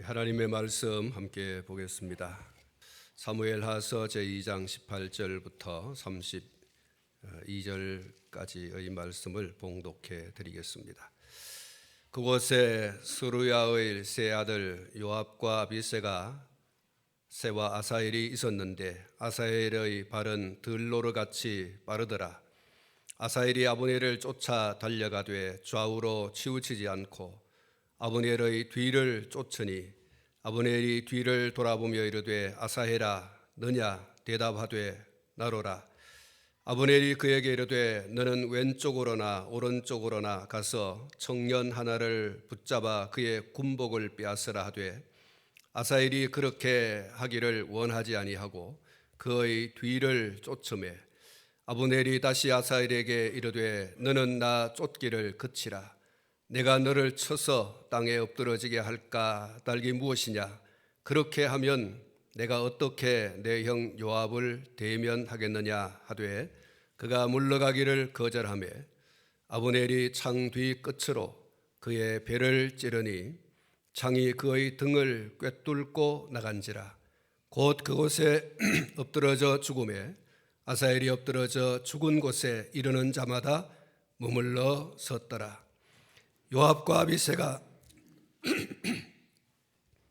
하나님의 말씀 함께 보겠습니다. 사무엘하서 제2장 18절부터 32절까지의 말씀을 봉독해 드리겠습니다. 그곳에 스루야의 세 아들 요압과 아비새가 새와 아사헬이 있었는데 아사헬의 발은 들노르같이 빠르더라. 아사헬이 아브넬을 쫓아 달려가되 좌우로 치우치지 않고 아브넬의 뒤를 쫓으니 아브넬이 뒤를 돌아보며 이르되 아사헬아 너냐 대답하되 나로라. 아브넬이 그에게 이르되 너는 왼쪽으로나 오른쪽으로나 가서 청년 하나를 붙잡아 그의 군복을 빼앗으라 하되 아사헬이 그렇게 하기를 원하지 아니하고 그의 뒤를 쫓으매 아브넬이 다시 아사헬에게 이르되 너는 나 쫓기를 그치라. 내가 너를 쳐서 땅에 엎드러지게 할까 달기 무엇이냐. 그렇게 하면 내가 어떻게 내 형 요압을 대면하겠느냐 하되 그가 물러가기를 거절하며 아브넬이 창 뒤 끝으로 그의 배를 찌르니 창이 그의 등을 꿰뚫고 나간지라. 곧 그곳에 엎드러져 죽음에 아사헬이 엎드러져 죽은 곳에 이르는 자마다 머물러 섰더라. 요압과 아비새가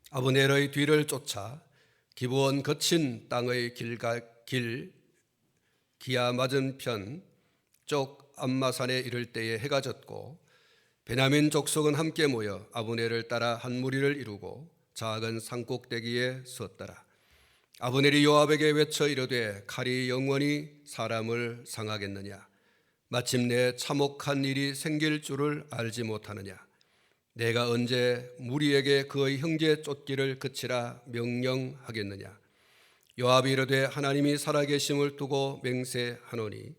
아브넬의 뒤를 쫓아 기브온 거친 땅의 기아 맞은편 쪽 암마산에 이를 때에 해가 졌고 베냐민 족속은 함께 모여 아브넬을 따라 한 무리를 이루고 작은 산꼭대기에 섰더라. 아브넬이 요압에게 외쳐 이르되 칼이 영원히 사람을 상하겠느냐. 마침내 참혹한 일이 생길 줄을 알지 못하느냐. 내가 언제 무리에게 그의 형제 쫓기를 그치라 명령하겠느냐. 요압이 이르되 하나님이 살아계심을 두고 맹세하노니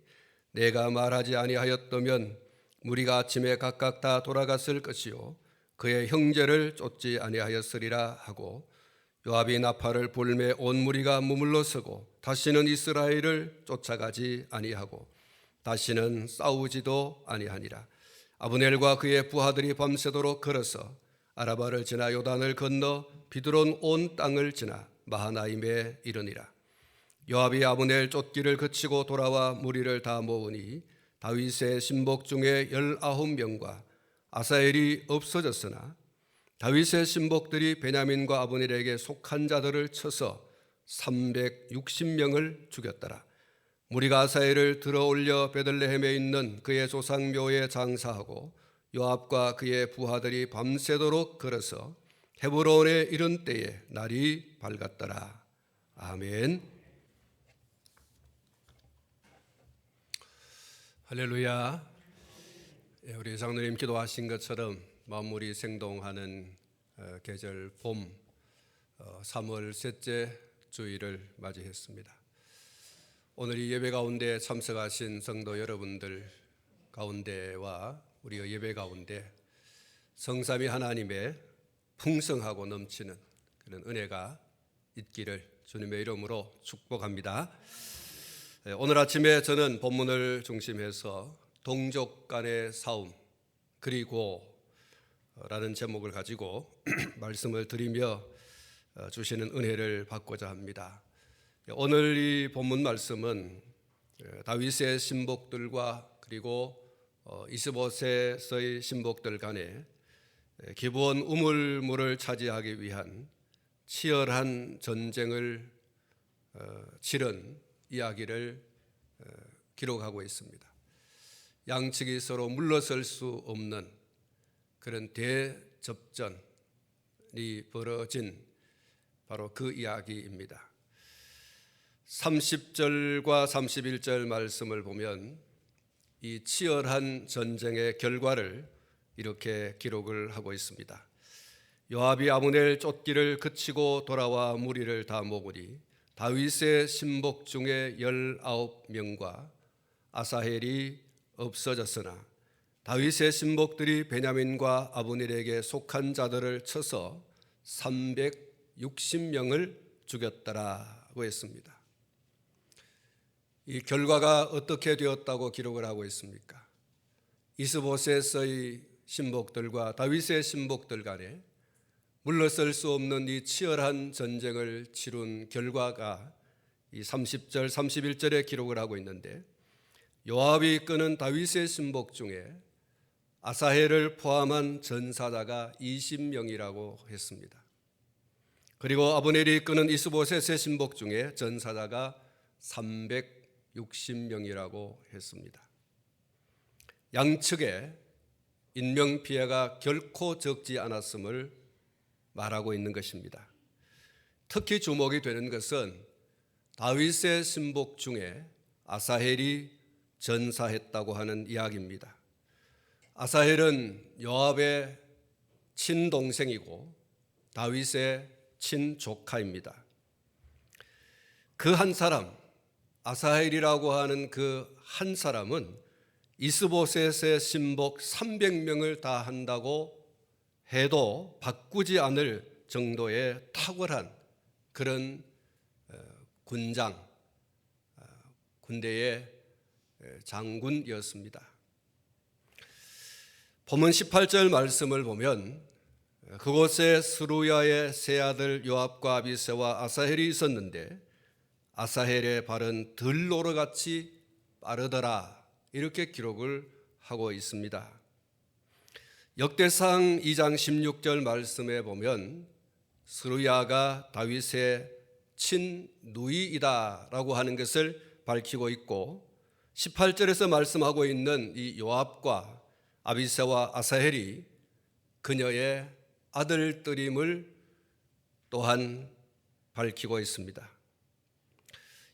내가 말하지 아니하였다면 무리가 아침에 각각 다 돌아갔을 것이요 그의 형제를 쫓지 아니하였으리라 하고 요압이 나팔을 불매 온 무리가 머물러 서고 다시는 이스라엘을 쫓아가지 아니하고 다시는 싸우지도 아니하니라. 아브넬과 그의 부하들이 밤새도록 걸어서 아라바를 지나 요단을 건너 비드론 온 땅을 지나 마하나임에 이르니라. 요압이 아브넬 쫓기를 그치고 돌아와 무리를 다 모으니 다윗의 신복 중에 19명과 아사헬이 없어졌으나 다윗의 신복들이 베냐민과 아브넬에게 속한 자들을 쳐서 360명을 죽였더라. 무리가 아사헬을 들어올려 베들레헴에 있는 그의 조상묘에 장사하고 요압과 그의 부하들이 밤새도록 걸어서 헤브론에 이른 때에 날이 밝았더라. 아멘. 할렐루야. 우리 장로님 기도하신 것처럼 만물이 생동하는 계절 봄 3월 셋째 주일을 맞이했습니다. 오늘 이 예배 가운데 참석하신 성도 여러분들 가운데와 우리의 예배 가운데 성삼위 하나님의 풍성하고 넘치는 그런 은혜가 있기를 주님의 이름으로 축복합니다. 오늘 아침에 저는 본문을 중심해서 동족 간의 싸움 그리고 라는 제목을 가지고 말씀을 드리며 주시는 은혜를 받고자 합니다. 오늘 이 본문 말씀은 다윗의 신복들과 그리고 이스보셋의 신복들 간에 기브온 우물물을 차지하기 위한 치열한 전쟁을 치른 이야기를 기록하고 있습니다. 양측이 서로 물러설 수 없는 그런 대접전이 벌어진 바로 그 이야기입니다. 30절과 31절 말씀을 보면 이 치열한 전쟁의 결과를 이렇게 기록을 하고 있습니다. 요압이 아브넬 쫓기를 그치고 돌아와 무리를 다 모으니 다윗의 신복 중에 19명과 아사헬이 없어졌으나 다윗의 신복들이 베냐민과 아브넬에게 속한 자들을 쳐서 360명을 죽였더라고 했습니다. 이 결과가 어떻게 되었다고 기록을 하고 있습니까? 이스보셋의 신복들과 다윗의 신복들 간에 물러설 수 없는 이 치열한 전쟁을 치룬 결과가 이 30절, 31절에 기록을 하고 있는데, 요압이 이끄는 다윗의 신복 중에 아사헬을 포함한 전사자가 20명이라고 했습니다. 그리고 아브넬이 이끄는 이스보셋의 신복 중에 전사자가 360명이라고 했습니다. 양측의 인명피해가 결코 적지 않았음을 말하고 있는 것입니다. 특히 주목이 되는 것은 다윗의 신복 중에 아사헬이 전사했다고 하는 이야기입니다. 아사헬은 요압의 친동생이고 다윗의 친조카입니다. 그 한 사람, 아사헬이라고 하는 그 한 사람은 이스보셋의 신복 300명을 다 한다고 해도 바꾸지 않을 정도의 탁월한 그런 군대의 장군이었습니다. 본문 18절 말씀을 보면 그곳에 스루야의 세 아들 요압과 아비새와 아사헬이 있었는데 아사헬의 발은 들노루같이 빠르더라, 이렇게 기록을 하고 있습니다. 역대상 2장 16절 말씀에 보면 스루야가 다윗의 친누이이다라고 하는 것을 밝히고 있고, 18절에서 말씀하고 있는 이 요압과 아비새와 아사헬이 그녀의 아들들임을 또한 밝히고 있습니다.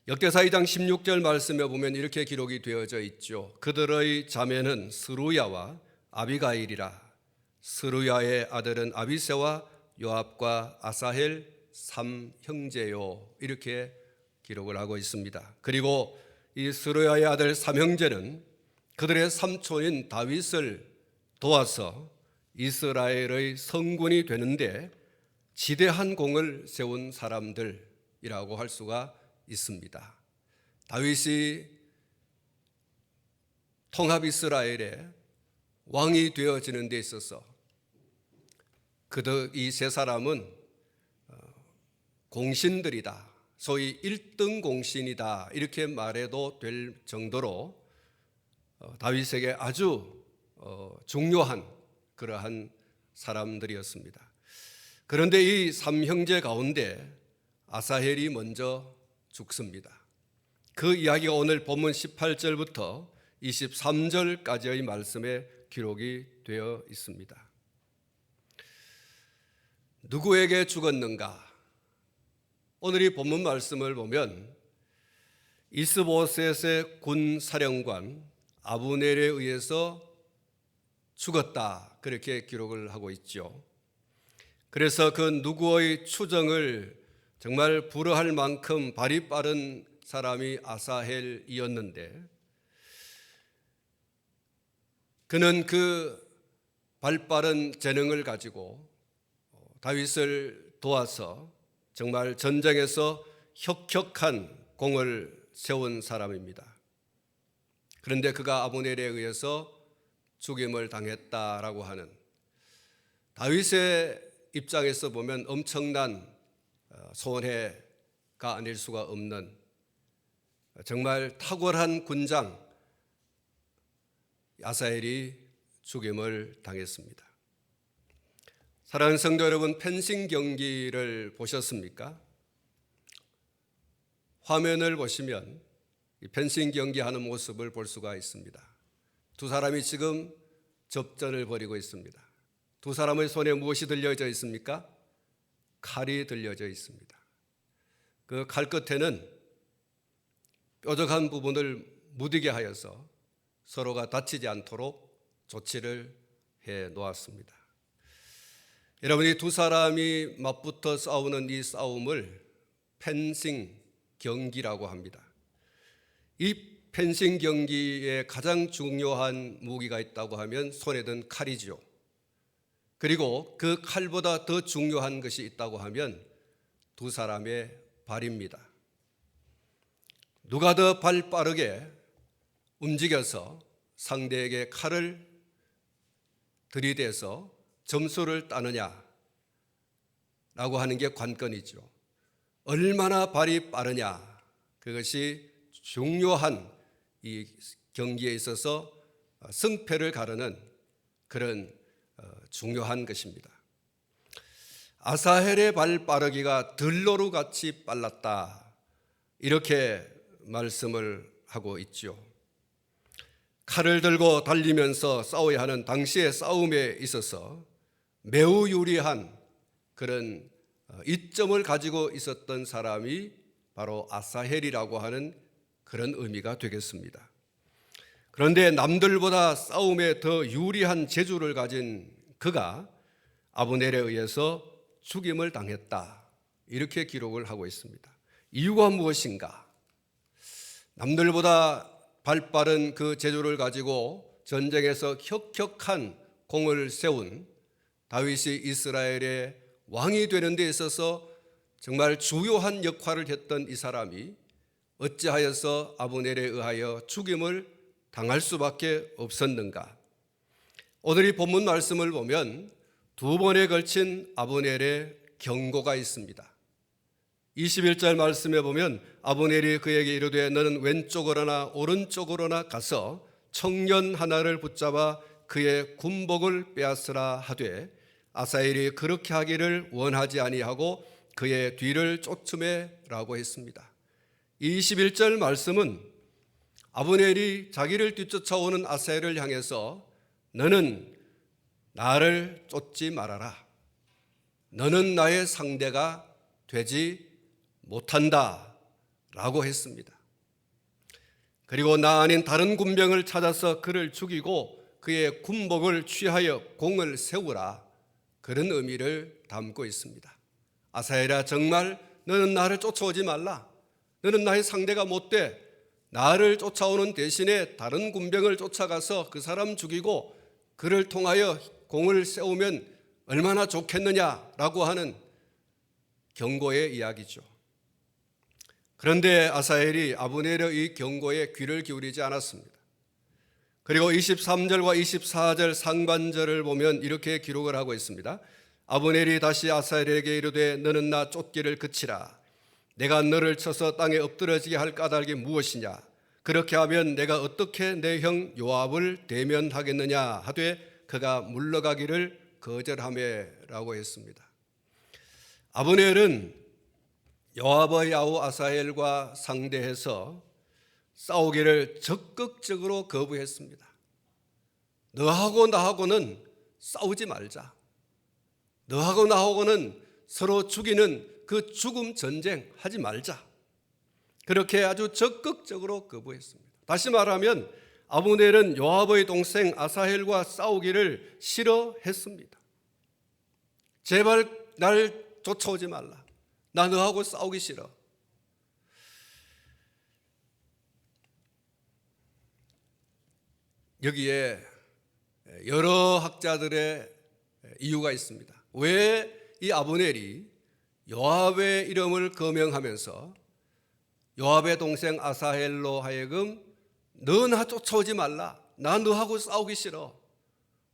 역대사 2장 16절 말씀에 보면 이렇게 기록이 되어져 있죠. 그들의 자매는 스루야와 아비가일이라. 스루야의 아들은 아비새와 요압과 아사헬 3형제요, 이렇게 기록을 하고 있습니다. 그리고 이 스루야의 아들 3형제는 그들의 삼촌인 다윗을 도와서 이스라엘의 성군이 되는데 지대한 공을 세운 사람들이라고 할 수가 있습니다. 다윗이 통합 이스라엘의 왕이 되어지는 데 있어서 이 세 사람은 공신들이다, 소위 1등 공신이다, 이렇게 말해도 될 정도로 다윗에게 아주 중요한 그러한 사람들이었습니다. 그런데 이 삼형제 가운데 아사헬이 먼저 죽습니다. 그 이야기가 오늘 본문 18절부터 23절까지의 말씀에 기록이 되어 있습니다. 누구에게 죽었는가? 오늘 이 본문 말씀을 보면 이스보셋의 군 사령관 아브넬에 의해서 죽었다, 그렇게 기록을 하고 있죠. 그래서 그 누구의 추정을 정말 불허할 만큼 발이 빠른 사람이 아사헬이었는데, 그는 그 발빠른 재능을 가지고 다윗을 도와서 정말 전쟁에서 혁혁한 공을 세운 사람입니다. 그런데 그가 아브넬에 의해서 죽임을 당했다라고 하는, 다윗의 입장에서 보면 엄청난 손해가 아닐 수가 없는 정말 탁월한 군장 아사헬이 죽임을 당했습니다. 사랑하는 성도 여러분, 펜싱 경기를 보셨습니까? 화면을 보시면 이 펜싱 경기하는 모습을 볼 수가 있습니다. 두 사람이 지금 접전을 벌이고 있습니다. 두 사람의 손에 무엇이 들려져 있습니까? 칼이 들려져 있습니다. 그 칼 끝에는 뾰족한 부분을 무디게 하여서 서로가 다치지 않도록 조치를 해 놓았습니다. 여러분, 이 두 사람이 맞붙어 싸우는 이 싸움을 펜싱 경기라고 합니다. 이 펜싱 경기에 가장 중요한 무기가 있다고 하면 손에 든 칼이죠. 그리고 그 칼보다 더 중요한 것이 있다고 하면 두 사람의 발입니다. 누가 더 발 빠르게 움직여서 상대에게 칼을 들이대서 점수를 따느냐, 하는 게 관건이죠. 얼마나 발이 빠르냐, 그것이 중요한 이 경기에 있어서 승패를 가르는 그런 중요한 것입니다. 아사헬의 발 빠르기가 들노루같이 빨랐다, 이렇게 말씀을 하고 있죠. 칼을 들고 달리면서 싸워야 하는 당시의 싸움에 있어서 매우 유리한 그런 이점을 가지고 있었던 사람이 바로 아사헬이라고 하는 그런 의미가 되겠습니다. 그런데 남들보다 싸움에 더 유리한 재주를 가진 그가 아브넬에 의해서 죽임을 당했다, 이렇게 기록을 하고 있습니다. 이유가 무엇인가? 남들보다 발빠른 그 재주를 가지고 전쟁에서 혁혁한 공을 세운 다윗이 이스라엘의 왕이 되는 데 있어서 정말 주요한 역할을 했던 이 사람이 어찌하여서 아브넬에 의하여 죽임을 당할 수밖에 없었는가? 오늘 이 본문 말씀을 보면 두 번에 걸친 아브넬의 경고가 있습니다. 21절 말씀에 보면 아브넬이 그에게 이르되 너는 왼쪽으로나 오른쪽으로나 가서 청년 하나를 붙잡아 그의 군복을 빼앗으라 하되 아사헬이 그렇게 하기를 원하지 아니하고 그의 뒤를 쫓으매라고 했습니다. 21절 말씀은 아브넬이 자기를 뒤쫓아오는 아사헬을 향해서 너는 나를 쫓지 말아라, 너는 나의 상대가 되지 못한다 라고 했습니다. 그리고 나 아닌 다른 군병을 찾아서 그를 죽이고 그의 군복을 취하여 공을 세우라, 그런 의미를 담고 있습니다. 아사헬아, 정말 너는 나를 쫓아오지 말라, 너는 나의 상대가 못돼, 나를 쫓아오는 대신에 다른 군병을 쫓아가서 그 사람 죽이고 그를 통하여 공을 세우면 얼마나 좋겠느냐라고 하는 경고의 이야기죠. 그런데 아사헬이 아브넬의 이 경고에 귀를 기울이지 않았습니다. 그리고 23절과 24절 상반절을 보면 이렇게 기록을 하고 있습니다. 아브넬이 다시 아사헬에게 이르되 너는 나 쫓기를 그치라, 내가 너를 쳐서 땅에 엎드러지게 할 까닭이 무엇이냐, 그렇게 하면 내가 어떻게 내 형 요압을 대면하겠느냐 하되 그가 물러가기를 거절하매라고 했습니다. 아브넬은 요압의 아우 아사헬과 상대해서 싸우기를 적극적으로 거부했습니다. 너하고 나하고는 싸우지 말자, 너하고 나하고는 서로 죽이는 그 죽음 전쟁 하지 말자, 그렇게 아주 적극적으로 거부했습니다. 다시 말하면 아브넬은 요압의 동생 아사헬과 싸우기를 싫어했습니다. 제발 날 쫓아오지 말라, 나 너하고 싸우기 싫어. 여기에 여러 학자들의 이유가 있습니다. 왜 이 아브넬이 요압의 이름을 거명하면서 요압의 동생 아사헬로 하여금 너 나 쫓아오지 말라, 나 너하고 싸우기 싫어,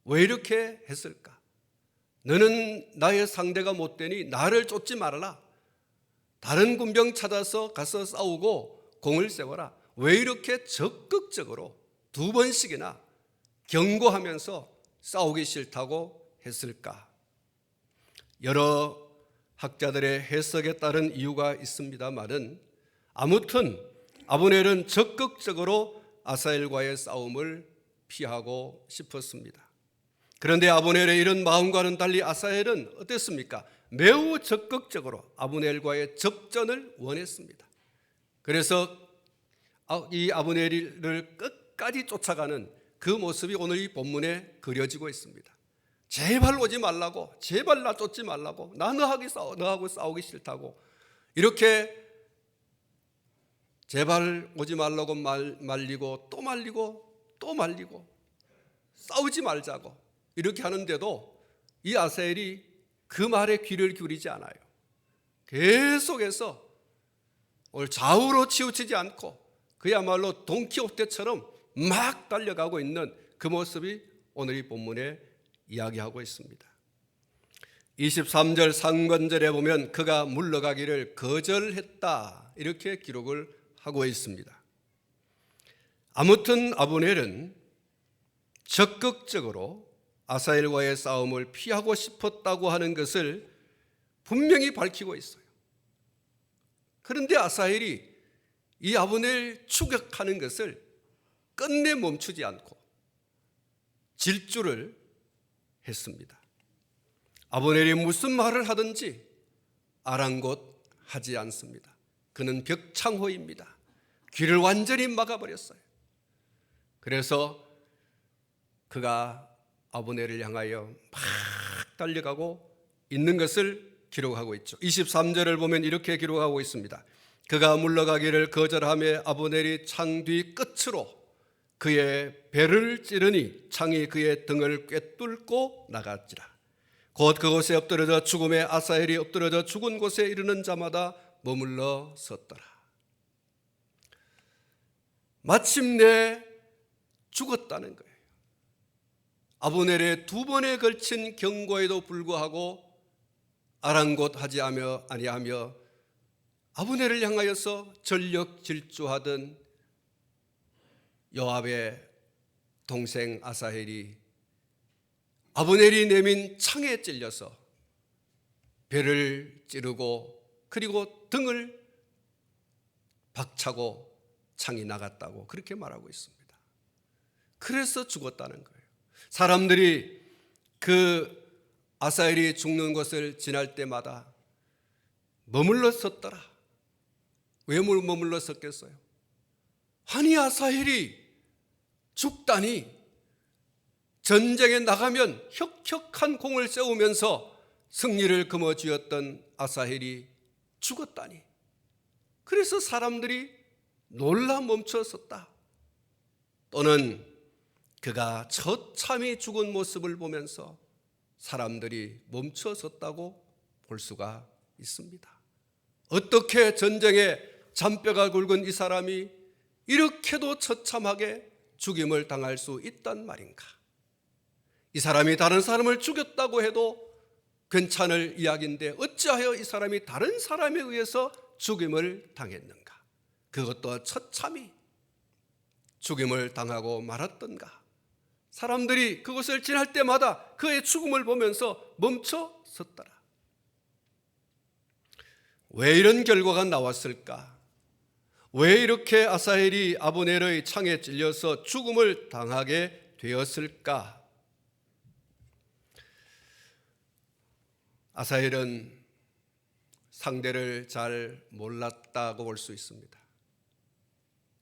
왜 이렇게 했을까? 너는 나의 상대가 못 되니 나를 쫓지 말아라, 다른 군병 찾아서 가서 싸우고 공을 세워라, 왜 이렇게 적극적으로 두 번씩이나 경고하면서 싸우기 싫다고 했을까? 여러 학자들의 해석에 따른 이유가 있습니다만은 아무튼 아브넬은 적극적으로 아사헬과의 싸움을 피하고 싶었습니다. 그런데 아브넬의 이런 마음과는 달리 아사헬은 어땠습니까? 매우 적극적으로 아브넬과의 접전을 원했습니다. 그래서 이 아브넬을 끝까지 쫓아가는 그 모습이 오늘 이 본문에 그려지고 있습니다. 제발 오지 말라고, 제발 나 쫓지 말라고, 나 너하고 싸우기 싫다고, 이렇게 제발 오지 말라고 말리고 또 말리고 또 말리고 싸우지 말자고 이렇게 하는데도 이 아사헬이 그 말에 귀를 기울이지 않아요. 계속해서 오늘 좌우로 치우치지 않고 그야말로 돈키호테처럼 막 달려가고 있는 그 모습이 오늘 이 본문에 이야기하고 있습니다. 23절 상관절에 보면 그가 물러가기를 거절했다 이렇게 기록을 하고 있습니다. 아무튼 아브넬은 적극적으로 아사헬과의 싸움을 피하고 싶었다고 하는 것을 분명히 밝히고 있어요. 그런데 아사헬이 이 아브넬 추격하는 것을 끝내 멈추지 않고 질주를 했습니다. 아브넬이 무슨 말을 하든지 아랑곳하지 않습니다. 그는 벽창호입니다. 귀를 완전히 막아버렸어요. 그래서 그가 아브넬을 향하여 막 달려가고 있는 것을 기록하고 있죠. 23절을 보면 이렇게 기록하고 있습니다. 그가 물러가기를 거절하며 아브넬이 창 뒤 끝으로 그의 배를 찌르니 창이 그의 등을 꿰뚫고 나갔지라. 곧 그곳에 엎드러져 죽음에 아사헬이 엎드러져 죽은 곳에 이르는 자마다 머물러 섰더라. 마침내 죽었다는 거예요. 아브넬의 두 번에 걸친 경고에도 불구하고 아랑곳하지 아니하며 아브넬을 향하여서 전력 질주하던 요압의 동생 아사헬이 아브넬이 내민 창에 찔려서 배를 찌르고 그리고 등을 박차고 창이 나갔다고 그렇게 말하고 있습니다. 그래서 죽었다는 거예요. 사람들이 그 아사헬이 죽는 곳을 지날 때마다 머물러 섰더라. 왜 머물러 섰겠어요? 아니 아사헬이 죽다니, 전쟁에 나가면 혁혁한 공을 세우면서 승리를 거머쥐었던 아사헬이 죽었다니. 그래서 사람들이 놀라 멈춰 섰다. 또는 그가 처참히 죽은 모습을 보면서 사람들이 멈춰 섰다고 볼 수가 있습니다. 어떻게 전쟁에 잔뼈가 굵은 이 사람이 이렇게도 처참하게 죽임을 당할 수 있단 말인가? 이 사람이 다른 사람을 죽였다고 해도 괜찮을 이야기인데 어찌하여 이 사람이 다른 사람에 의해서 죽임을 당했는가? 그것도 처참히 죽임을 당하고 말았던가? 사람들이 그것을 지날 때마다 그의 죽음을 보면서 멈춰 섰더라. 왜 이런 결과가 나왔을까? 왜 이렇게 아사헬이 아브넬의 창에 찔려서 죽음을 당하게 되었을까? 아사헬은 상대를 잘 몰랐다고 볼 수 있습니다.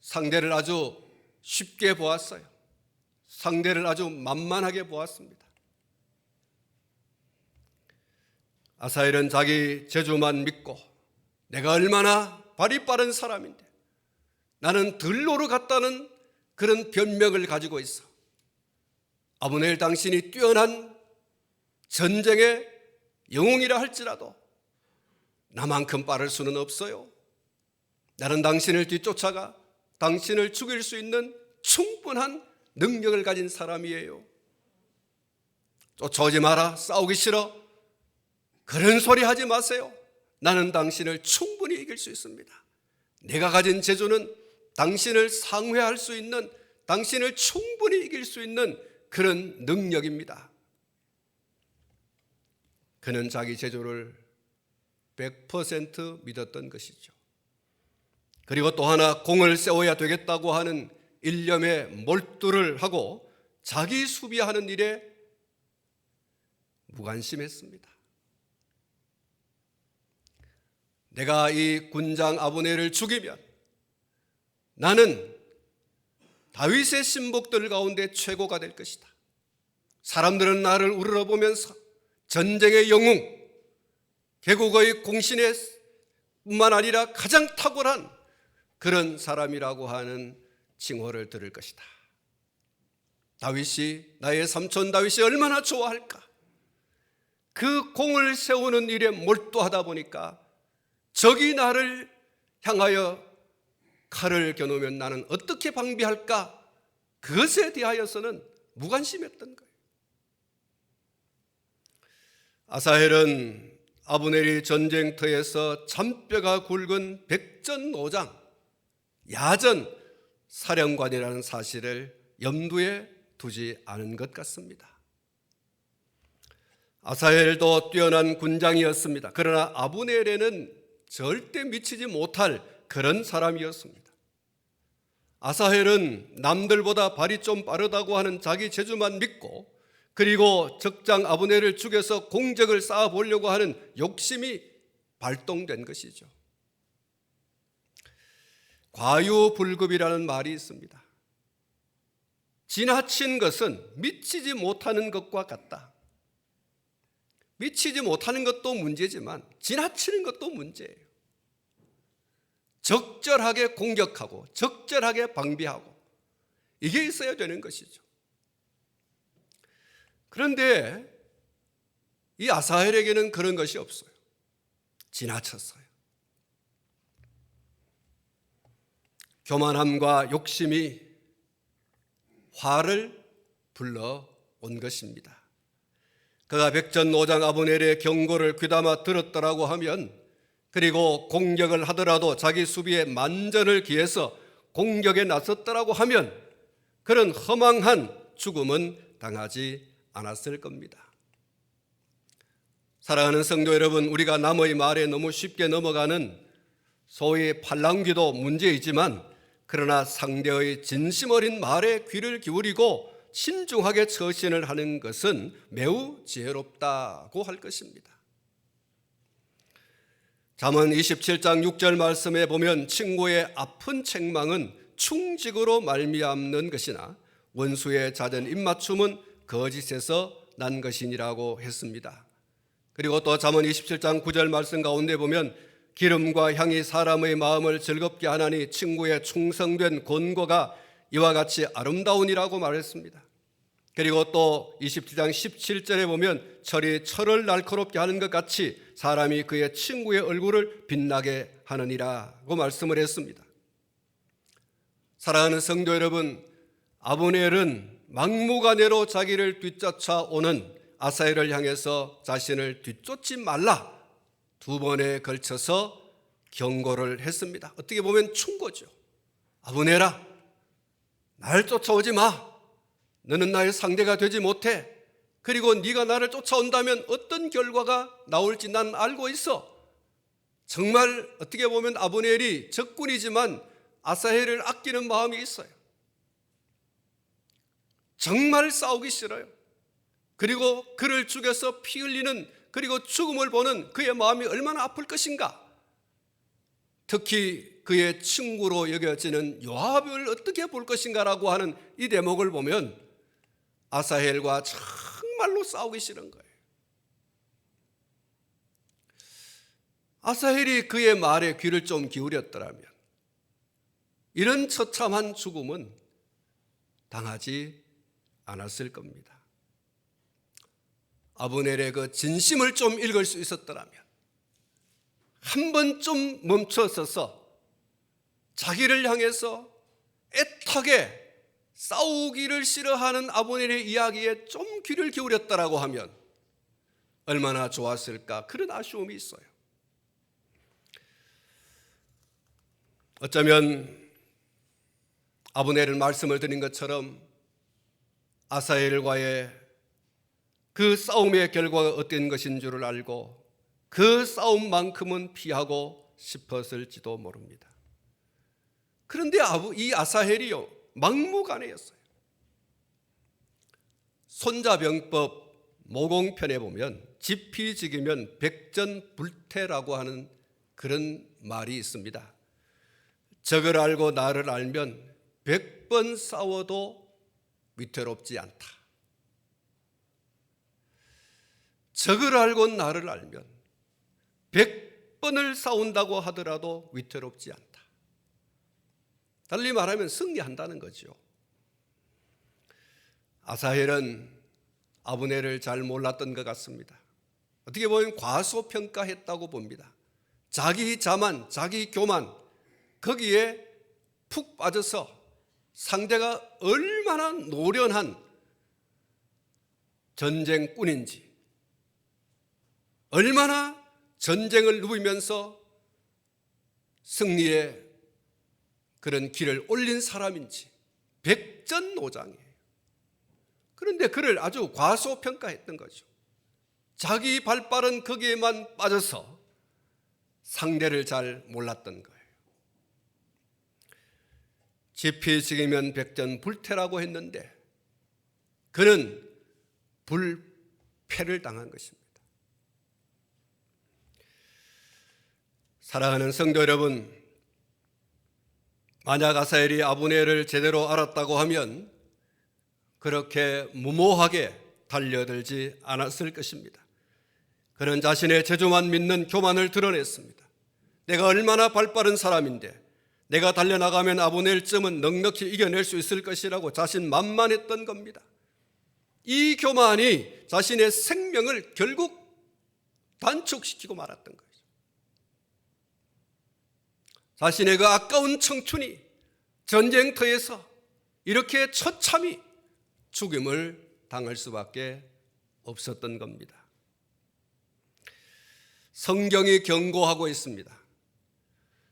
상대를 아주 쉽게 보았어요. 상대를 아주 만만하게 보았습니다. 아사헬은 자기 재주만 믿고 내가 얼마나 발이 빠른 사람인데 나는 들로로 갔다는 그런 변명을 가지고 있어. 아브넬 당신이 뛰어난 전쟁의 영웅이라 할지라도 나만큼 빠를 수는 없어요. 나는 당신을 뒤쫓아가 당신을 죽일 수 있는 충분한 능력을 가진 사람이에요. 쫓아오지 마라. 싸우기 싫어. 그런 소리 하지 마세요. 나는 당신을 충분히 이길 수 있습니다. 내가 가진 재주는 당신을 상회할 수 있는, 당신을 충분히 이길 수 있는 그런 능력입니다. 그는 자기 재주를 100% 믿었던 것이죠. 그리고 또 하나, 공을 세워야 되겠다고 하는 일념에 몰두를 하고 자기 수비하는 일에 무관심했습니다. 내가 이 군장 아브넬을 죽이면 나는 다윗의 신복들 가운데 최고가 될 것이다. 사람들은 나를 우러러보면서 전쟁의 영웅, 개국의 공신의 뿐만 아니라 가장 탁월한 그런 사람이라고 하는 칭호를 들을 것이다. 다윗이, 나의 삼촌 다윗이 얼마나 좋아할까? 그 공을 세우는 일에 몰두하다 보니까 적이 나를 향하여 칼을 겨누면 나는 어떻게 방비할까? 그것에 대하여서는 무관심했던 거예요. 아사헬은 아브넬이 전쟁터에서 잔뼈가 굵은 백전노장, 야전 사령관이라는 사실을 염두에 두지 않은 것 같습니다. 아사헬도 뛰어난 군장이었습니다. 그러나 아브넬에는 절대 미치지 못할 그런 사람이었습니다. 아사헬은 남들보다 발이 좀 빠르다고 하는 자기 재주만 믿고, 그리고 적장 아브넬을 죽여서 공적을 쌓아보려고 하는 욕심이 발동된 것이죠. 과유불급이라는 말이 있습니다. 지나친 것은 미치지 못하는 것과 같다. 미치지 못하는 것도 문제지만 지나치는 것도 문제예요. 적절하게 공격하고 적절하게 방비하고, 이게 있어야 되는 것이죠. 그런데 이 아사헬에게는 그런 것이 없어요. 지나쳤어요. 교만함과 욕심이 화를 불러온 것입니다. 그가 백전노장 아브넬의 경고를 귀담아 들었더라고 하면, 그리고 공격을 하더라도 자기 수비에 만전을 기해서 공격에 나섰더라고 하면 그런 허망한 죽음은 당하지 않았을 겁니다. 사랑하는 성도 여러분, 우리가 남의 말에 너무 쉽게 넘어가는 소위 팔랑귀도 문제이지만, 그러나 상대의 진심 어린 말에 귀를 기울이고 신중하게 처신을 하는 것은 매우 지혜롭다고 할 것입니다. 잠언 27장 6절 말씀에 보면 친구의 아픈 책망은 충직으로 말미암는 것이나 원수의 잦은 입맞춤은 거짓에서 난 것이니라고 했습니다. 그리고 또 잠언 27장 9절 말씀 가운데 보면 기름과 향이 사람의 마음을 즐겁게 하나니 친구의 충성된 권고가 이와 같이 아름다우니라고 말했습니다. 그리고 또 27장 17절에 보면 철이 철을 날카롭게 하는 것 같이 사람이 그의 친구의 얼굴을 빛나게 하느니라고 말씀을 했습니다. 사랑하는 성도 여러분, 아브넬은 막무가내로 자기를 뒤쫓아오는 아사헬을 향해서 자신을 뒤쫓지 말라 두 번에 걸쳐서 경고를 했습니다. 어떻게 보면 충고죠. 아브넬아, 날 쫓아오지 마. 너는 나의 상대가 되지 못해. 그리고 네가 나를 쫓아온다면 어떤 결과가 나올지 난 알고 있어. 정말 어떻게 보면 아브넬이 적군이지만 아사헬을 아끼는 마음이 있어요. 정말 싸우기 싫어요. 그리고 그를 죽여서 피 흘리는, 그리고 죽음을 보는 그의 마음이 얼마나 아플 것인가. 특히 그의 친구로 여겨지는 요압을 어떻게 볼 것인가라고 하는 이 대목을 보면 아사헬과 정말로 싸우기 싫은 거예요. 아사헬이 그의 말에 귀를 좀 기울였더라면 이런 처참한 죽음은 당하지 않았을 겁니다. 아브넬의 그 진심을 좀 읽을 수 있었더라면, 한 번쯤 멈춰서서 자기를 향해서 애타게 싸우기를 싫어하는 아브넬의 이야기에 좀 귀를 기울였다라고 하면 얼마나 좋았을까, 그런 아쉬움이 있어요. 어쩌면 아브넬은 말씀을 드린 것처럼 아사헬과의 그 싸움의 결과가 어떤 것인 줄을 알고 그 싸움만큼은 피하고 싶었을지도 모릅니다. 그런데 이 아사헬이요, 막무가내였어요. 손자병법 모공편에 보면 지피지기면 백전불태라고 하는 그런 말이 있습니다. 적을 알고 나를 알면 100번 싸워도 위태롭지 않다. 적을 알고 나를 알면 100번을 싸운다고 하더라도 위태롭지 않다. 달리 말하면 승리한다는 거죠. 아사헬은 아브넬을 잘 몰랐던 것 같습니다. 어떻게 보면 과소평가했다고 봅니다. 자기 자만, 자기 교만, 거기에 푹 빠져서 상대가 얼마나 노련한 전쟁꾼인지, 얼마나 전쟁을 누비면서 승리의 그런 길을 올린 사람인지 백전노장이에요. 그런데 그를 아주 과소평가했던 거죠. 자기 발발은 거기에만 빠져서 상대를 잘 몰랐던 거예요. 지피지기면 백전불태라고 했는데 그는 불패를 당한 것입니다. 사랑하는 성도 여러분, 만약 아사헬이 아브넬을 제대로 알았다고 하면 그렇게 무모하게 달려들지 않았을 것입니다. 그는 자신의 재주만 믿는 교만을 드러냈습니다. 내가 얼마나 발빠른 사람인데 내가 달려나가면 아브넬쯤은 넉넉히 이겨낼 수 있을 것이라고 자신만만했던 겁니다. 이 교만이 자신의 생명을 결국 단축시키고 말았던 거죠. 자신의 그 아까운 청춘이 전쟁터에서 이렇게 처참히 죽임을 당할 수밖에 없었던 겁니다. 성경이 경고하고 있습니다.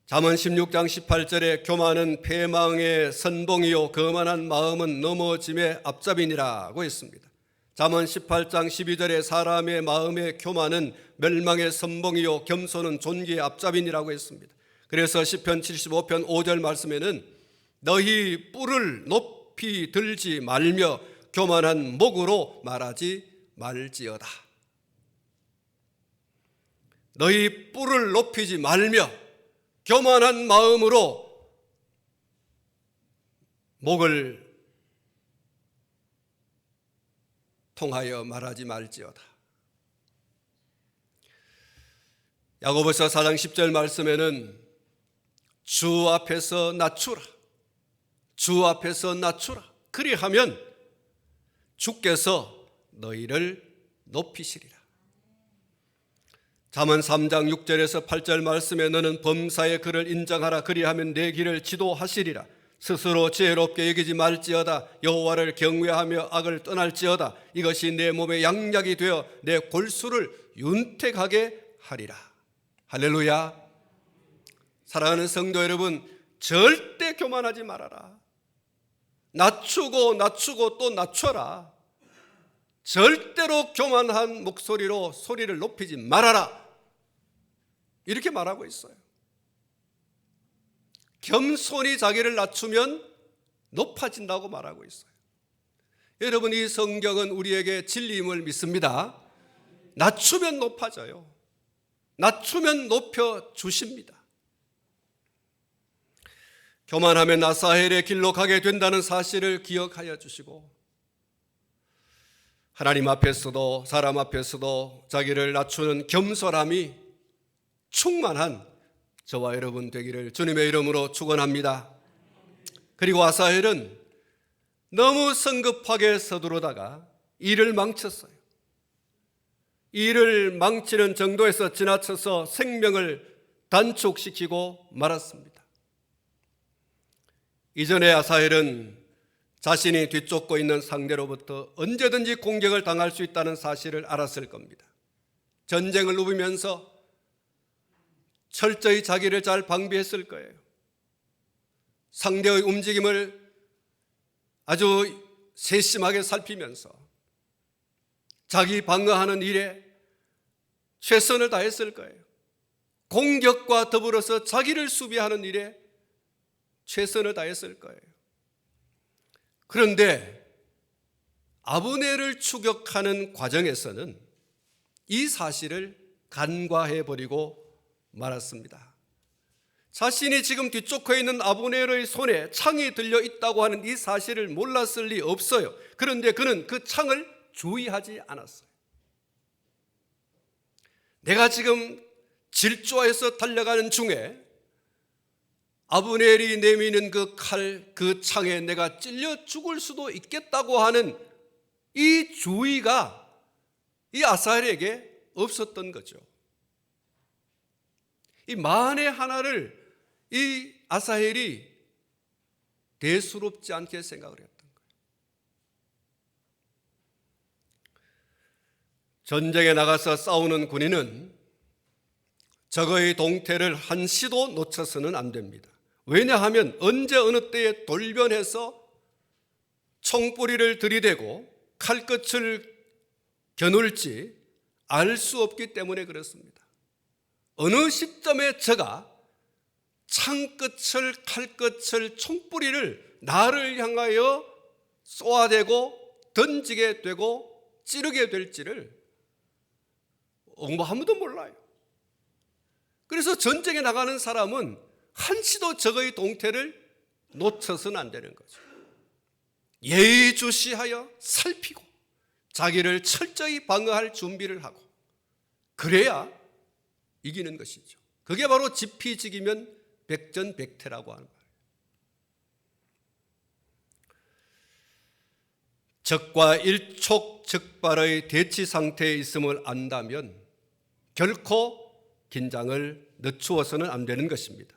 잠언 16장 18절에 교만은 패망의 선봉이요 거만한 마음은 넘어짐의 앞잡이니라고 했습니다. 잠언 18장 12절에 사람의 마음의 교만은 멸망의 선봉이요 겸손은 존귀의 앞잡이니라고 했습니다. 그래서 시편 75편 5절 말씀에는 너희 뿔을 높이 들지 말며 교만한 목으로 말하지 말지어다. 너희 뿔을 높이지 말며 교만한 마음으로 목을 통하여 말하지 말지어다. 야고보서 4장 10절 말씀에는 주 앞에서 낮추라. 주 앞에서 낮추라. 그리하면 주께서 너희를 높이시리라. 잠언 3장 6절에서 8절 말씀에 너는 범사의 그를 인정하라. 그리하면 내 길을 지도하시리라. 스스로 지혜롭게 여기지 말지어다. 여호와를 경외하며 악을 떠날지어다. 이것이 내 몸의 양약이 되어 내 골수를 윤택하게 하리라. 할렐루야. 사랑하는 성도 여러분, 절대 교만하지 말아라. 낮추고 또 낮춰라. 절대로 교만한 목소리로 소리를 높이지 말아라. 이렇게 말하고 있어요. 겸손히 자기를 낮추면 높아진다고 말하고 있어요. 여러분, 이 성경은 우리에게 진리임을 믿습니다. 낮추면 높아져요. 낮추면 높여주십니다. 교만하면 아사헬의 길로 가게 된다는 사실을 기억하여 주시고, 하나님 앞에서도 사람 앞에서도 자기를 낮추는 겸손함이 충만한 저와 여러분 되기를 주님의 이름으로 축원합니다. 그리고 아사헬은 너무 성급하게 서두르다가 일을 망쳤어요. 일을 망치는 정도에서 지나쳐서 생명을 단축시키고 말았습니다. 이전에 아사헬은 자신이 뒤쫓고 있는 상대로부터 언제든지 공격을 당할 수 있다는 사실을 알았을 겁니다. 전쟁을 누비면서 철저히 자기를 잘 방비했을 거예요. 상대의 움직임을 아주 세심하게 살피면서 자기 방어하는 일에 최선을 다했을 거예요. 공격과 더불어서 자기를 수비하는 일에 최선을 다했을 거예요. 그런데 아브넬을 추격하는 과정에서는 이 사실을 간과해버리고 말았습니다. 자신이 지금 뒤쫓고 있는 아브넬의 손에 창이 들려 있다고 하는 이 사실을 몰랐을 리 없어요. 그런데 그는 그 창을 주의하지 않았어요. 내가 지금 질주해서 달려가는 중에 아브넬이 내미는 그 칼, 그 창에 내가 찔려 죽을 수도 있겠다고 하는 이 주의가 이 아사헬에게 없었던 거죠. 이 만에 하나를 이 아사헬이 대수롭지 않게 생각을 했던 거예요. 전쟁에 나가서 싸우는 군인은 적의 동태를 한시도 놓쳐서는 안 됩니다. 왜냐하면 언제 어느 때에 돌변해서 총뿌리를 들이대고 칼끝을 겨눌지 알 수 없기 때문에 그렇습니다. 어느 시점에 저가 창끝을, 칼끝을, 총뿌리를 나를 향하여 쏘아대고 던지게 되고 찌르게 될지를 아무도 몰라요. 그래서 전쟁에 나가는 사람은 한시도 적의 동태를 놓쳐서는 안 되는 거죠. 예의주시하여 살피고 자기를 철저히 방어할 준비를 하고 그래야 이기는 것이죠. 그게 바로 지피지기면 백전백태라고 하는 거예요. 적과 일촉즉발의 대치 상태에 있음을 안다면 결코 긴장을 늦추어서는 안 되는 것입니다.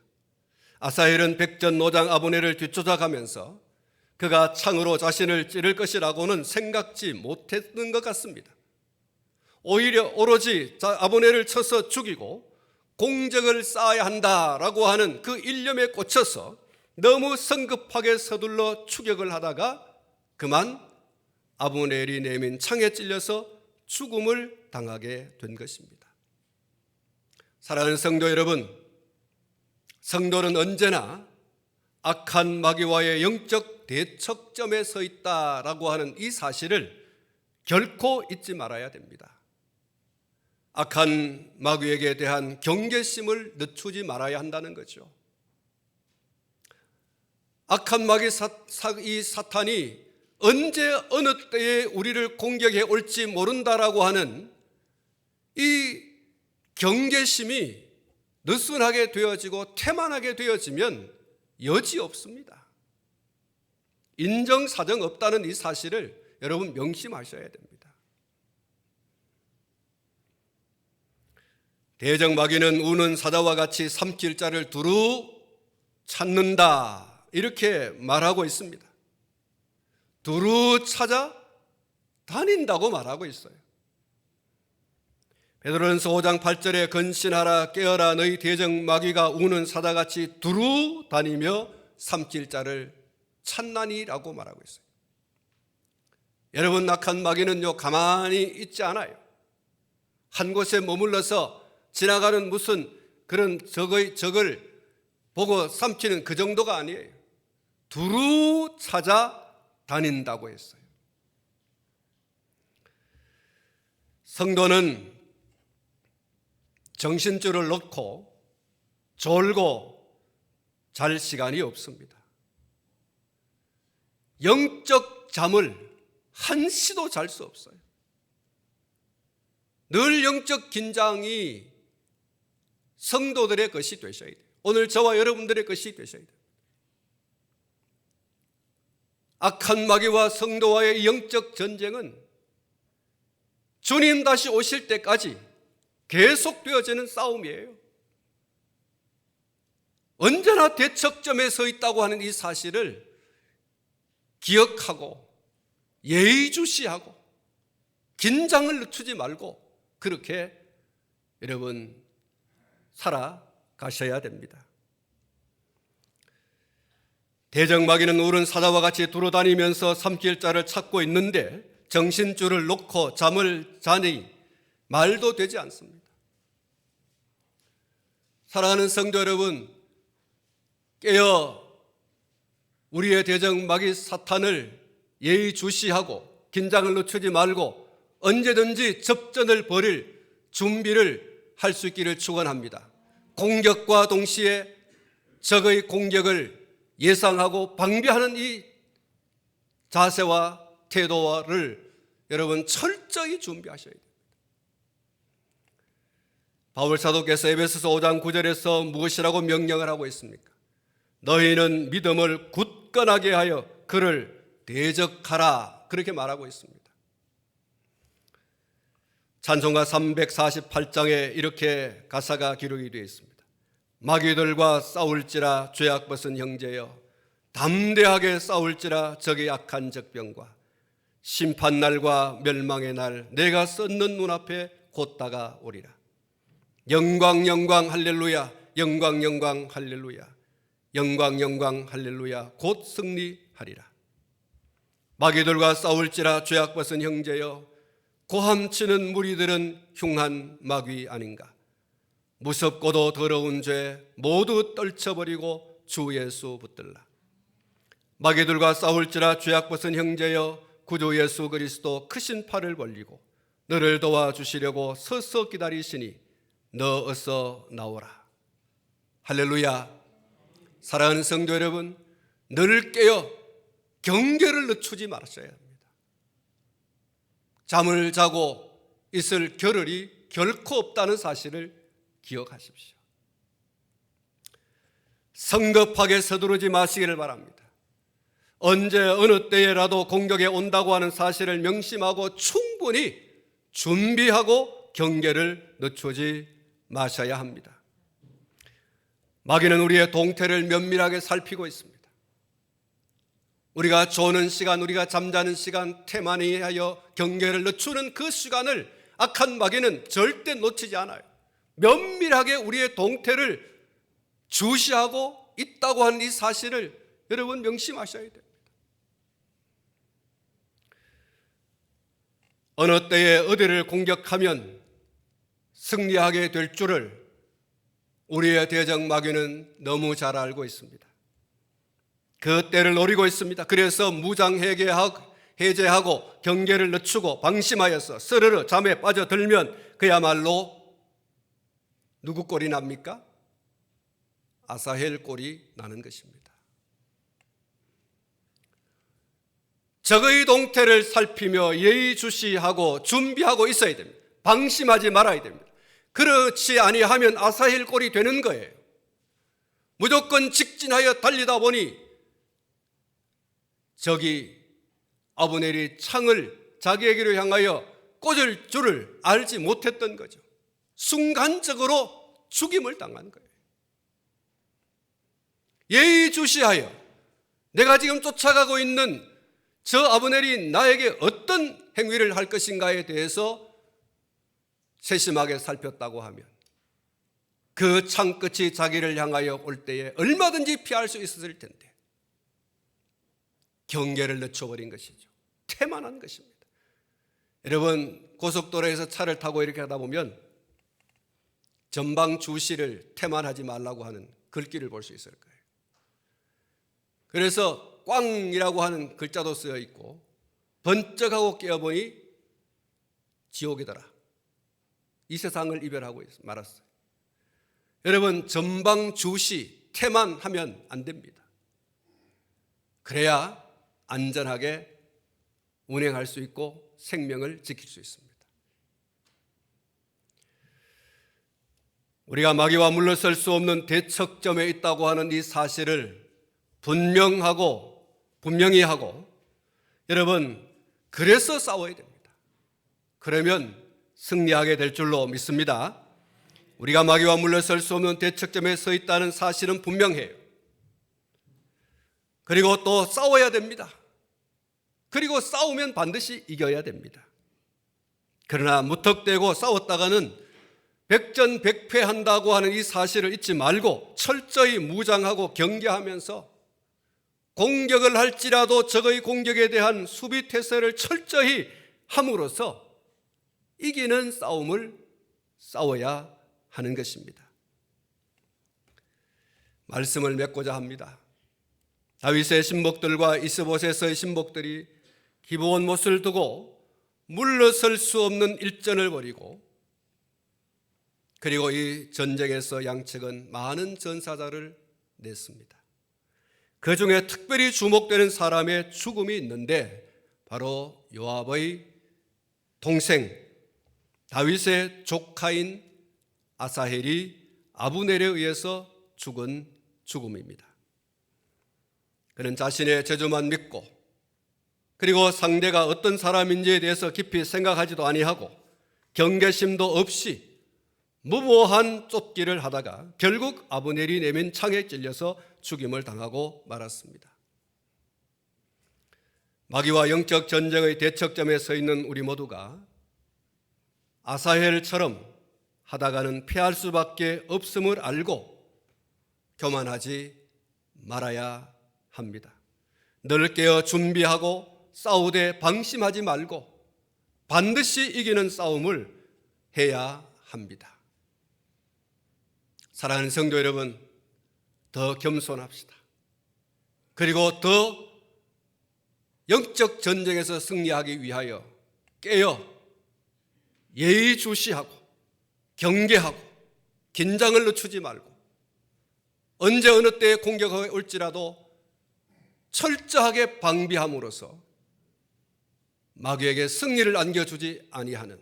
아사헬은 백전노장 아브넬을 뒤쫓아가면서 그가 창으로 자신을 찌를 것이라고는 생각지 못했던 것 같습니다. 오히려 오로지 아브넬을 쳐서 죽이고 공적을 쌓아야 한다라고 하는 그 일념에 꽂혀서 너무 성급하게 서둘러 추격을 하다가 그만 아브넬이 내민 창에 찔려서 죽음을 당하게 된 것입니다. 사랑하는 성도 여러분, 성도는 언제나 악한 마귀와의 영적 대척점에 서 있다라고 하는 이 사실을 결코 잊지 말아야 됩니다. 악한 마귀에게 대한 경계심을 늦추지 말아야 한다는 거죠. 악한 마귀 이 사탄이 언제 어느 때에 우리를 공격해 올지 모른다라고 하는 이 경계심이 느슨하게 되어지고 태만하게 되어지면 여지 없습니다. 인정사정 없다는 이 사실을 여러분 명심하셔야 됩니다. 대적마귀는 우는 사자와 같이 삼킬 자를 두루 찾는다 이렇게 말하고 있습니다. 두루 찾아 다닌다고 말하고 있어요. 베드로전서 5장 8절에 근신하라 깨어라 너희 대적마귀가 우는 사자같이 두루 다니며 삼킬 자를 찾나니라고 말하고 있어요. 여러분, 악한 마귀는요 가만히 있지 않아요. 한 곳에 머물러서 지나가는 무슨 그런 적을 보고 삼키는 그 정도가 아니에요. 두루 찾아 다닌다고 했어요. 성도는 정신줄을 놓고 졸고 잘 시간이 없습니다. 영적 잠을 한시도 잘 수 없어요. 늘 영적 긴장이 성도들의 것이 되셔야 돼요. 오늘 저와 여러분들의 것이 되셔야 돼요. 악한 마귀와 성도와의 영적 전쟁은 주님 다시 오실 때까지 계속되어지는 싸움이에요. 언제나 대척점에 서 있다고 하는 이 사실을 기억하고 예의주시하고 긴장을 늦추지 말고 그렇게 여러분 살아가셔야 됩니다. 대적마귀는 우는 사자와 같이 두루다니면서 삼킬 자를 찾고 있는데 정신줄을 놓고 잠을 자니 말도 되지 않습니다. 사랑하는 성도 여러분, 깨어 우리의 대적마귀 사탄을 예의주시하고 긴장을 늦추지 말고 언제든지 접전을 벌일 준비를 할 수 있기를 축원합니다. 공격과 동시에 적의 공격을 예상하고 방비하는 이 자세와 태도를 여러분 철저히 준비하셔야 됩니다. 바울 사도께서 에베소서 5장 9절에서 무엇이라고 명령을 하고 있습니까? 너희는 믿음을 굳건하게 하여 그를 대적하라 그렇게 말하고 있습니다. 찬송가 348장에 이렇게 가사가 기록이 되어 있습니다. 마귀들과 싸울지라 죄악 벗은 형제여 담대하게 싸울지라 적의 악한 적병과 심판날과 멸망의 날 내가 쏟는 눈앞에 곧 다가오리라. 영광 영광 할렐루야, 영광 영광 할렐루야, 영광 영광 할렐루야, 곧 승리하리라. 마귀들과 싸울지라 죄악벗은 형제여, 고함치는 무리들은 흉한 마귀 아닌가. 무섭고도 더러운 죄 모두 떨쳐버리고 주 예수 붙들라. 마귀들과 싸울지라 죄악벗은 형제여, 구주 예수 그리스도 크신 팔을 벌리고 너를 도와주시려고 서서 기다리시니 너 어서 나오라. 할렐루야. 사랑하는 성도 여러분, 너를 깨어 경계를 늦추지 말으셔야 합니다. 잠을 자고 있을 겨를이 결코 없다는 사실을 기억하십시오. 성급하게 서두르지 마시기를 바랍니다. 언제 어느 때에라도 공격에 온다고 하는 사실을 명심하고 충분히 준비하고 경계를 늦추지 마셔야 합니다. 마귀는 우리의 동태를 면밀하게 살피고 있습니다. 우리가 조는 시간, 우리가 잠자는 시간, 태만히 하여 경계를 늦추는 그 시간을 악한 마귀는 절대 놓치지 않아요. 면밀하게 우리의 동태를 주시하고 있다고 하는 이 사실을 여러분 명심하셔야 됩니다. 어느 때에 어디를 공격하면 승리하게 될 줄을 우리의 대적 마귀는 너무 잘 알고 있습니다. 그 때를 노리고 있습니다. 그래서 무장 해제하고 경계를 늦추고 방심하여서 스르르 잠에 빠져들면 그야말로 누구 꼴이 납니까? 아사헬 꼴이 나는 것입니다. 적의 동태를 살피며 예의주시하고 준비하고 있어야 됩니다. 방심하지 말아야 됩니다. 그렇지 아니하면 아사헬 꼴이 되는 거예요. 무조건 직진하여 달리다 보니 적이 아브넬이 창을 자기에게로 향하여 꽂을 줄을 알지 못했던 거죠. 순간적으로 죽임을 당한 거예요. 예의주시하여 내가 지금 쫓아가고 있는 저 아브넬이 나에게 어떤 행위를 할 것인가에 대해서 세심하게 살폈다고 하면 그 창끝이 자기를 향하여 올 때에 얼마든지 피할 수 있었을 텐데 경계를 늦춰버린 것이죠. 태만한 것입니다. 여러분, 고속도로에서 차를 타고 이렇게 하다 보면 전방 주시를 태만하지 말라고 하는 글귀를 볼 수 있을 거예요. 그래서 꽝이라고 하는 글자도 쓰여 있고 번쩍하고 깨어보니 지옥이더라. 이 세상을 이별하고 말았어요. 여러분, 전방 주시 태만하면 안 됩니다. 그래야 안전하게 운행할 수 있고 생명을 지킬 수 있습니다. 우리가 마귀와 물러설 수 없는 대척점에 있다고 하는 이 사실을 분명히 하고 여러분, 그래서 싸워야 됩니다. 그러면 승리하게 될 줄로 믿습니다. 우리가 마귀와 물러설 수 없는 대척점에 서 있다는 사실은 분명해요. 그리고 또 싸워야 됩니다. 그리고 싸우면 반드시 이겨야 됩니다. 그러나 무턱대고 싸웠다가는 백전백패한다고 하는 이 사실을 잊지 말고 철저히 무장하고 경계하면서 공격을 할지라도 적의 공격에 대한 수비 태세를 철저히 함으로써 이기는 싸움을 싸워야 하는 것입니다. 말씀을 맺고자 합니다. 다윗의 신복들과 이스보셋의 신복들이 기브온 못을 두고 물러설 수 없는 일전을 벌이고 그리고 이 전쟁에서 양측은 많은 전사자를 냈습니다. 그 중에 특별히 주목되는 사람의 죽음이 있는데 바로 요압의 동생 다윗의 조카인 아사헬이 아브넬에 의해서 죽은 죽음입니다. 그는 자신의 재주만 믿고 그리고 상대가 어떤 사람인지에 대해서 깊이 생각하지도 아니하고 경계심도 없이 무모한 쫓기를 하다가 결국 아브넬이 내민 창에 찔려서 죽임을 당하고 말았습니다. 마귀와 영적 전쟁의 대척점에 서 있는 우리 모두가 아사헬처럼 하다가는 패할 수밖에 없음을 알고 교만하지 말아야 합니다. 늘 깨어 준비하고 싸우되 방심하지 말고 반드시 이기는 싸움을 해야 합니다. 사랑하는 성도 여러분, 더 겸손합시다. 그리고 더 영적 전쟁에서 승리하기 위하여 깨어 예의주시하고 경계하고 긴장을 늦추지 말고 언제 어느 때에 공격이 올지라도 철저하게 방비함으로써 마귀에게 승리를 안겨주지 아니하는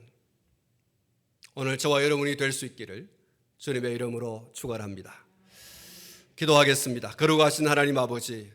오늘 저와 여러분이 될 수 있기를 주님의 이름으로 축원합니다. 기도하겠습니다. 거룩하신 하나님 아버지,